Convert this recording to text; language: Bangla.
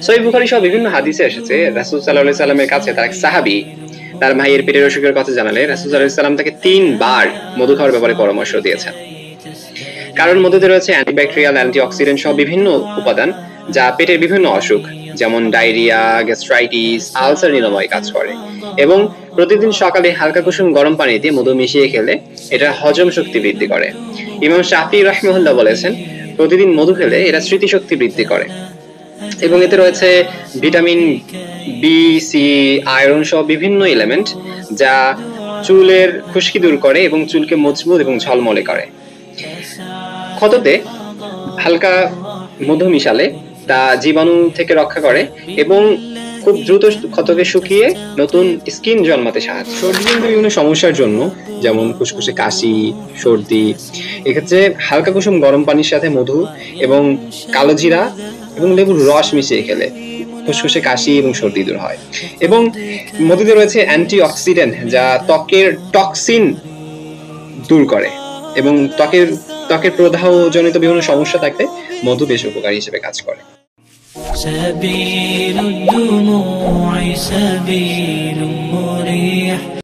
সহিহ বুখারী সহ বিভিন্ন হাদিসে এসেছে রাসূল সাল্লাল্লাহু আলাইহি সাল্লামের কাছে তার এক সাহাবী তার ভাইয়ের পেটের অসুখের কথা জানালে রাসূল সাল্লাল্লাহু আলাইহি সাল্লাম তাকে 3 বার মধু খাওয়ার ব্যাপারে পরামর্শ দিয়েছেন। কারণ মধুতে রয়েছে অ্যান্টিব্যাকটেরিয়াল, অ্যান্টিঅক্সিডেন্ট সহ বিভিন্ন উপাদান যা পেটের বিভিন্ন অসুখ যেমন ডায়রিয়া, গ্যাস্ট্রাইটিস, আলসার নিরাময়ে কাজ করে। এবং প্রতিদিন সকালে হালকা কুসুম গরম পানি দিয়ে মধু মিশিয়ে খেলে এটা হজম শক্তি বৃদ্ধি করে। ইমাম শাফিঈ রাহিমাহুল্লাহ বলেছেন, প্রতিদিন মধু খেলে এটা স্মৃতিশক্তি বৃদ্ধি করে এবং এতে রয়েছে ভিটামিন বি, সি, আয়রন সহ বিভিন্ন এলিমেন্ট যা চুলের খুশকি দূর করে এবং চুলকে মজবুত এবং ঝলমলে করে। ক্ষততে হালকা মধু মিশালে তা জীবাণু থেকে রক্ষা করে এবং খুব দ্রুত ক্ষতকে শুকিয়ে নতুন স্কিন জন্মাতে সাহায্য করে। সর্দিজনিত বিভিন্ন সমস্যার জন্য যেমন ফুসফুসে কাশি, সর্দি, এক্ষেত্রে হালকা কুসুম গরম পানির সাথে মধু এবং কালো জিরা এবং লেবুর রস মিশিয়ে খেলে ফুসফুসে কাশি এবং সর্দি দূর হয়। এবং মধুতে রয়েছে অ্যান্টিঅক্সিডেন্ট যা ত্বকের টক্সিন দূর করে এবং ত্বকের প্রদাহজনিত বিভিন্ন সমস্যা থাকলে মধু বেশ উপকারী হিসেবে কাজ করে। سبيل الدموع سبيل مريح